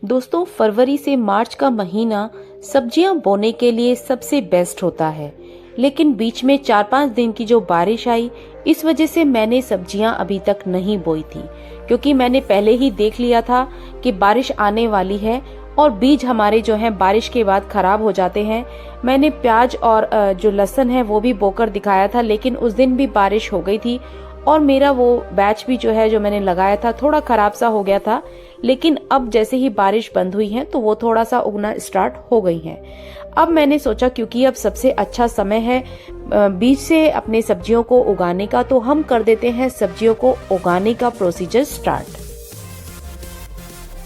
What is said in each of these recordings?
दोस्तों, फरवरी से मार्च का महीना सब्जियां बोने के लिए सबसे बेस्ट होता है, लेकिन बीच में 4-5 दिन की जो बारिश आई, इस वजह से मैंने सब्जियां अभी तक नहीं बोई थी, क्योंकि मैंने पहले ही देख लिया था कि बारिश आने वाली है और बीज हमारे जो हैं बारिश के बाद खराब हो जाते हैं। मैंने प्याज और जो लहसुन है वो भी बोकर दिखाया था, लेकिन उस दिन भी बारिश हो गई थी और मेरा वो बैच भी जो है जो मैंने लगाया था थोड़ा खराब सा हो गया था। लेकिन अब जैसे ही बारिश बंद हुई है तो वो थोड़ा सा उगना स्टार्ट हो गई है। अब मैंने सोचा क्योंकि अब सबसे अच्छा समय है बीज से अपने सब्जियों को उगाने का, तो हम कर देते हैं सब्जियों को उगाने का प्रोसीजर स्टार्ट।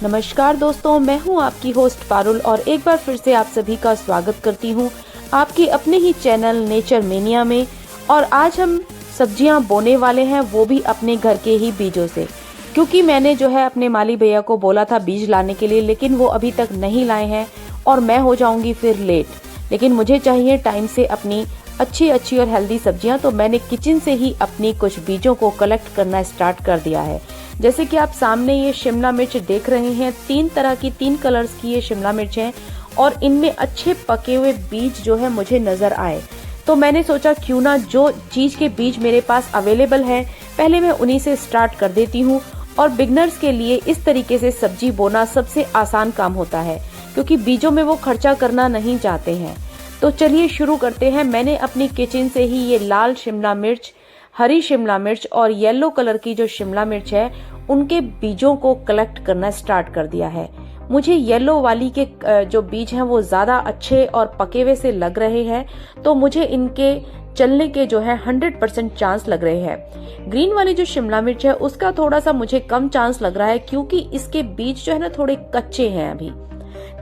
नमस्कार दोस्तों, मैं हूं आपकी होस्ट पारुल और एक बार फिर से आप सभी का स्वागत करती हूं आपके अपने ही चैनल नेचर मेनिया में। और आज हम सब्जियां बोने वाले हैं, वो भी अपने घर के ही बीजों से, क्योंकि मैंने जो है अपने माली भैया को बोला था बीज लाने के लिए, लेकिन वो अभी तक नहीं लाए हैं और मैं हो जाऊंगी फिर लेट। लेकिन मुझे चाहिए टाइम से अपनी अच्छी और हेल्दी सब्जियां, तो मैंने किचन से ही अपनी कुछ बीजों को कलेक्ट करना स्टार्ट कर दिया है। जैसे कि आप सामने ये शिमला मिर्च देख रहे हैं, 3 तरह की 3 कलर्स की ये शिमला मिर्च है और इनमें अच्छे पके हुए बीज जो है मुझे नजर आए, तो मैंने सोचा क्यों ना जो चीज के बीज मेरे पास अवेलेबल है पहले मैं उन्हीं से स्टार्ट कर देती हूँ। और बिगनर्स के लिए इस तरीके से सब्जी बोना सबसे आसान काम होता है, क्योंकि बीजों में वो खर्चा करना नहीं चाहते हैं। तो चलिए शुरू करते हैं। मैंने अपनी किचन से ही ये लाल शिमला मिर्च, हरी शिमला मिर्च और येलो कलर की जो शिमला मिर्च है उनके बीजों को कलेक्ट करना स्टार्ट कर दिया है। मुझे येलो वाली के जो बीज हैं वो ज्यादा अच्छे और पके हुए से लग रहे हैं, तो मुझे इनके चलने के जो है 100% चांस लग रहे हैं। ग्रीन वाली जो शिमला मिर्च है उसका थोड़ा सा मुझे कम चांस लग रहा है, क्योंकि इसके बीज जो है ना थोड़े कच्चे हैं। अभी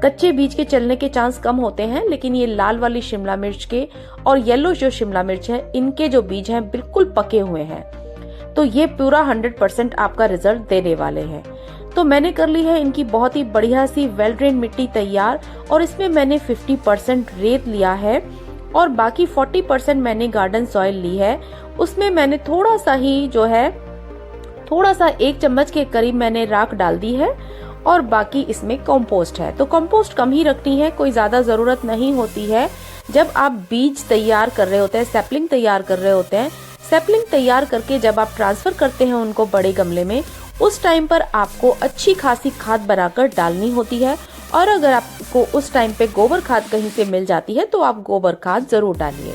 कच्चे बीज के चलने के चांस कम होते हैं, लेकिन ये लाल वाली शिमला मिर्च के और येलो जो शिमला मिर्च है इनके जो बीज हैं बिल्कुल पके हुए हैं, तो ये पूरा 100% आपका रिजल्ट देने वाले हैं। तो मैंने कर ली है इनकी बहुत ही बढ़िया सी वेल ड्रेन मिट्टी तैयार, और इसमें मैंने 50% रेत लिया है और बाकी 40% मैंने गार्डन सॉइल ली है। उसमें मैंने थोड़ा सा ही जो है थोड़ा सा 1 चम्मच के करीब मैंने राख डाल दी है और बाकी इसमें कंपोस्ट है। तो कंपोस्ट कम ही रखनी है, कोई ज्यादा जरूरत नहीं होती है। जब आप बीज तैयार कर रहे होते हैं, सैपलिंग तैयार कर रहे होते हैं, सैपलिंग तैयार करके जब आप ट्रांसफर करते हैं उनको बड़े गमले में, उस टाइम पर आपको अच्छी खासी खाद बनाकर डालनी होती है। और अगर आपको उस टाइम पे गोबर खाद कहीं से मिल जाती है तो आप गोबर खाद जरूर डालिए।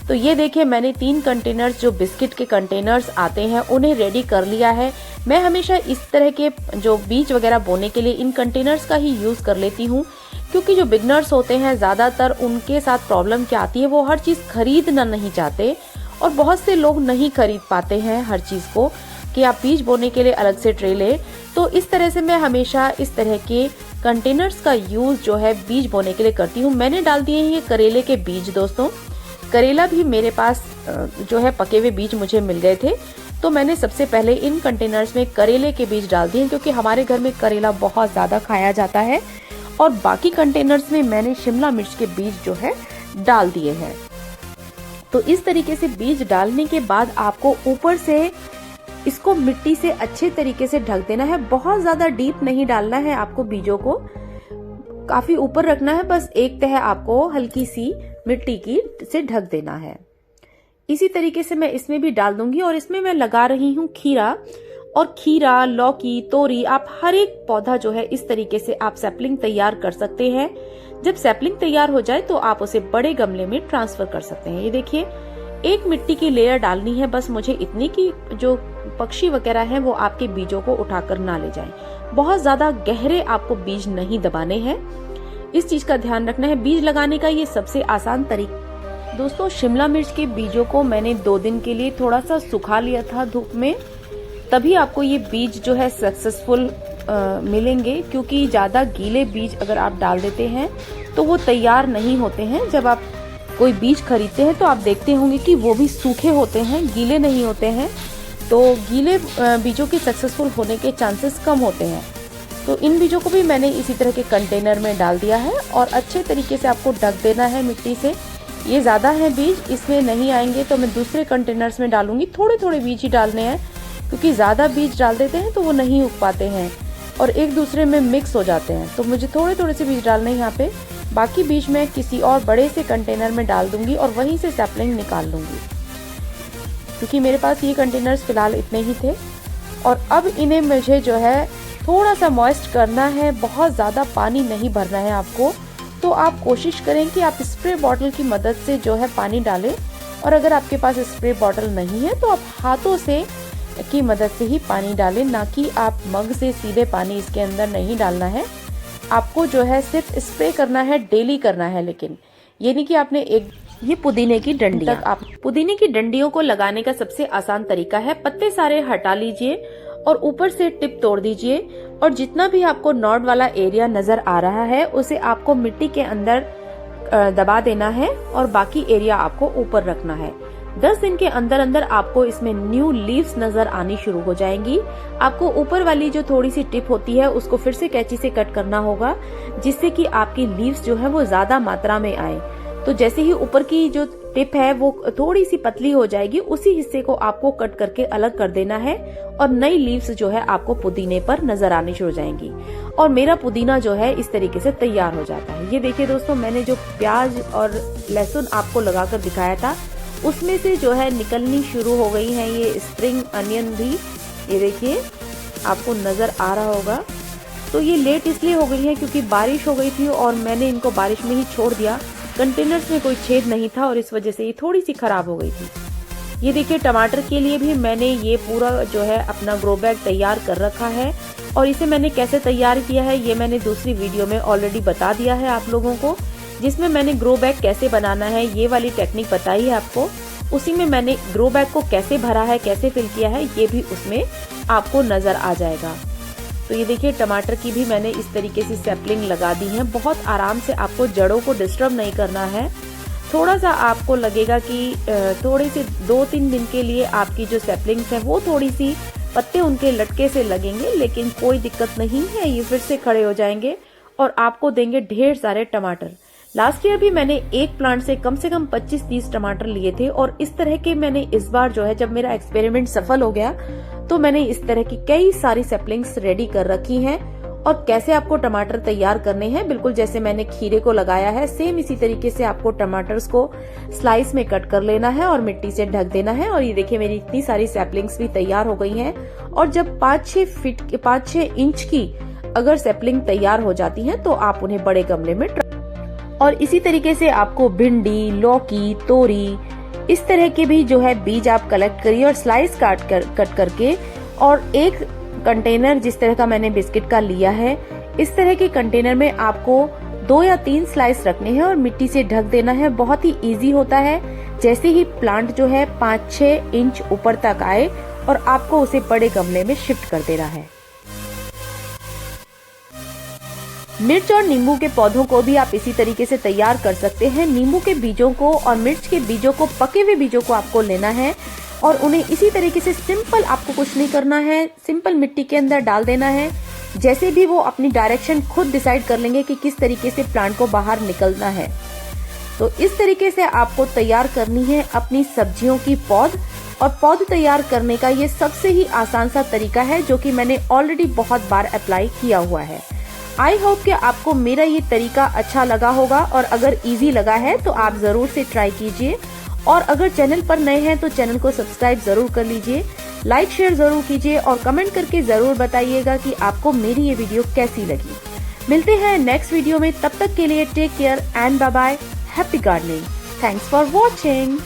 तो ये देखिए मैंने 3 कंटेनर्स जो बिस्किट के कंटेनर्स आते हैं उन्हें रेडी कर लिया है। मैं हमेशा इस तरह के जो बीज वगैरह बोने के लिए इन कंटेनर्स का ही यूज कर लेती हूँ, क्योंकि जो बिगनर्स होते हैं ज्यादातर उनके साथ प्रॉब्लम क्या आती है, वो हर चीज खरीदना नहीं चाहते और बहुत से लोग नहीं खरीद पाते हैं हर चीज को कि आप बीज बोने के लिए अलग से ट्रे ले। तो इस तरह से मैं हमेशा इस तरह के कंटेनर्स का यूज जो है बीज बोने के लिए करती हूँ। मैंने डाल दिए हैं ये करेले के बीज। दोस्तों, करेला भी मेरे पास जो है पके हुए बीज मुझे मिल गए थे, तो मैंने सबसे पहले इन कंटेनर्स में करेले के बीज डाल दिए, क्योंकि हमारे घर में करेला बहुत ज्यादा खाया जाता है। और बाकी कंटेनर्स में मैंने शिमला मिर्च के बीज जो है डाल दिए हैं। तो इस तरीके से बीज डालने के बाद आपको ऊपर से इसको मिट्टी से अच्छे तरीके से ढक देना है। बहुत ज्यादा डीप नहीं डालना है आपको, बीजों को काफी ऊपर रखना है, बस एक तह आपको हल्की सी मिट्टी की से ढक देना है। इसी तरीके से मैं इसमें भी डाल दूंगी और इसमें मैं लगा रही हूँ खीरा। और खीरा, लौकी, तोरी, आप हर एक पौधा जो है इस तरीके से आप सैपलिंग तैयार कर सकते हैं। जब सैपलिंग तैयार हो जाए तो आप उसे बड़े गमले में ट्रांसफर कर सकते हैं। ये देखिए, एक मिट्टी की लेयर डालनी है बस मुझे इतनी कि जो पक्षी वगैरह हैं वो आपके बीजों को उठाकर ना ले जाएं। बहुत ज्यादा गहरे आपको बीज नहीं दबाने हैं, इस चीज का ध्यान रखना है। बीज लगाने का ये सबसे आसान तरीका। दोस्तों, शिमला मिर्च के बीजों को मैंने 2 दिन के लिए थोड़ा सा सुखा लिया था धूप में, तभी आपको ये बीज जो है सक्सेसफुल मिलेंगे, क्योंकि ज्यादा गीले बीज अगर आप डाल देते हैं तो वो तैयार नहीं होते हैं। जब आप कोई बीज खरीदते हैं तो आप देखते होंगे कि वो भी सूखे होते हैं, गीले नहीं होते हैं, तो गीले बीजों के सक्सेसफुल होने के चांसेस कम होते हैं। तो इन बीजों को भी मैंने इसी तरह के कंटेनर में डाल दिया है और अच्छे तरीके से आपको ढक देना है मिट्टी से। ये ज्यादा है बीज, इसमें नहीं आएंगे तो मैं दूसरे कंटेनर्स में डालूंगी। थोड़े थोड़े बीज ही डालने हैं, क्योंकि ज्यादा बीज डाल देते हैं तो वो नहीं उग पाते हैं। और एक दूसरे में मिक्स हो जाते हैं, तो मुझे थोड़े थोड़े से बीज डालने हैं यहाँ पे। बाकी बीज मैं किसी और बड़े से कंटेनर में डाल दूंगी और वहीं से सैपलिंग निकाल लूंगी, क्योंकि मेरे पास ये कंटेनर्स फिलहाल इतने ही थे। और अब इन्हें मुझे जो है थोड़ा सा मॉइस्ट करना है, बहुत ज़्यादा पानी नहीं भरना है आपको। तो आप कोशिश करें कि आप स्प्रे बॉटल की मदद से जो है पानी डालें, और अगर आपके पास स्प्रे बॉटल नहीं है तो आप हाथों से की मदद से ही पानी डालें, ना कि आप मग से सीधे पानी इसके अंदर नहीं डालना है। आपको जो है सिर्फ स्प्रे करना है, डेली करना है, लेकिन ये नहीं कि आपने ये पुदीने की डंडियां, आप पुदीने की डंडियों को लगाने का सबसे आसान तरीका है, पत्ते सारे हटा लीजिए और ऊपर से टिप तोड़ दीजिए, और जितना भी आपको नॉड वाला एरिया नजर आ रहा है उसे आपको मिट्टी के अंदर दबा देना है और बाकी एरिया आपको ऊपर रखना है। 10 दिन के अंदर अंदर आपको इसमें न्यू लीव्स नजर आनी शुरू हो जाएंगी। आपको ऊपर वाली जो थोड़ी सी टिप होती है उसको फिर से कैंची से कट करना होगा, जिससे कि आपकी लीव्स जो है वो ज्यादा मात्रा में आए। तो जैसे ही ऊपर की जो टिप है वो थोड़ी सी पतली हो जाएगी, उसी हिस्से को आपको कट करके अलग कर देना है और नई लीव्स जो है आपको पुदीने पर नजर आनी शुरू हो जाएंगी। और मेरा पुदीना जो है इस तरीके से तैयार हो जाता है। ये देखिए दोस्तों, मैंने जो प्याज और लहसुन आपको लगाकर दिखाया था उसमें से जो है निकलनी शुरू हो गई है ये स्प्रिंग अनियन भी। ये देखिए आपको नजर आ रहा होगा। तो ये लेट इसलिए हो गई है क्योंकि बारिश हो गई थी और मैंने इनको बारिश में ही छोड़ दिया। कंटेनर्स में कोई छेद नहीं था और इस वजह से ये थोड़ी सी खराब हो गई थी। ये देखिए टमाटर के लिए भी मैंने ये पूरा जो है अपना ग्रो बैग तैयार कर रखा है, और इसे मैंने कैसे तैयार किया है ये मैंने दूसरी वीडियो में ऑलरेडी बता दिया है आप लोगों को, जिसमें मैंने ग्रो बैग कैसे बनाना है ये वाली टेक्निक बताई है आपको। उसी में मैंने ग्रो बैग को कैसे भरा है, कैसे फिल किया है, ये भी उसमें आपको नजर आ जाएगा। तो ये देखिए टमाटर की भी मैंने इस तरीके से सैपलिंग लगा दी है। बहुत आराम से, आपको जड़ों को डिस्टर्ब नहीं करना है। थोड़ा सा आपको लगेगा कि थोड़े से 2-3 दिन के लिए आपकी जो सैपलिंग्स है वो थोड़ी सी पत्ते उनके लटके से लगेंगे, लेकिन कोई दिक्कत नहीं है, ये फिर से खड़े हो जाएंगे और आपको देंगे ढेर सारे टमाटर। लास्ट ईयर भी मैंने एक प्लांट से कम 25-30 टमाटर लिए थे, और इस तरह के मैंने इस बार जो है जब मेरा एक्सपेरिमेंट सफल हो गया तो मैंने इस तरह की कई सारी सैपलिंग्स रेडी कर रखी हैं। और कैसे आपको टमाटर तैयार करने हैं, बिल्कुल जैसे मैंने खीरे को लगाया है सेम इसी तरीके से आपको टमाटर्स को स्लाइस में कट कर लेना है और मिट्टी से ढक देना है। और ये देखिए मेरी इतनी सारी सैपलिंग्स भी तैयार हो गई हैं। और जब 5-6 इंच की अगर सैपलिंग तैयार हो जाती है तो आप उन्हें बड़े गमले में, और इसी तरीके से आपको भिंडी, लौकी, तोरी, इस तरह के भी जो है बीज आप कलेक्ट करिए और स्लाइस कट करके, और एक कंटेनर जिस तरह का मैंने बिस्किट का लिया है इस तरह के कंटेनर में आपको 2 या 3 स्लाइस रखने हैं और मिट्टी से ढक देना है। बहुत ही इजी होता है। जैसे ही प्लांट जो है 5-6 इंच ऊपर तक आए और आपको उसे बड़े गमले में शिफ्ट कर देना है। मिर्च और नींबू के पौधों को भी आप इसी तरीके से तैयार कर सकते हैं। नींबू के बीजों को और मिर्च के बीजों को, पके हुए बीजों को आपको लेना है और उन्हें इसी तरीके से सिंपल, आपको कुछ नहीं करना है, सिंपल मिट्टी के अंदर डाल देना है। जैसे भी वो अपनी डायरेक्शन खुद डिसाइड कर लेंगे कि किस तरीके से प्लांट को बाहर निकलना है। तो इस तरीके से आपको तैयार करनी है अपनी सब्जियों की पौध। और पौध तैयार करने का ये सबसे ही आसान सा तरीका है जो कि मैंने ऑलरेडी बहुत बार अप्लाई किया हुआ है। आई होप कि आपको मेरा ये तरीका अच्छा लगा होगा, और अगर इजी लगा है तो आप जरूर से ट्राई कीजिए। और अगर चैनल पर नए हैं तो चैनल को सब्सक्राइब जरूर कर लीजिए, लाइक शेयर जरूर कीजिए और कमेंट करके जरूर बताइएगा कि आपको मेरी ये वीडियो कैसी लगी। मिलते हैं नेक्स्ट वीडियो में, तब तक के लिए take care and bye bye. Happy gardening. Thanks for watching.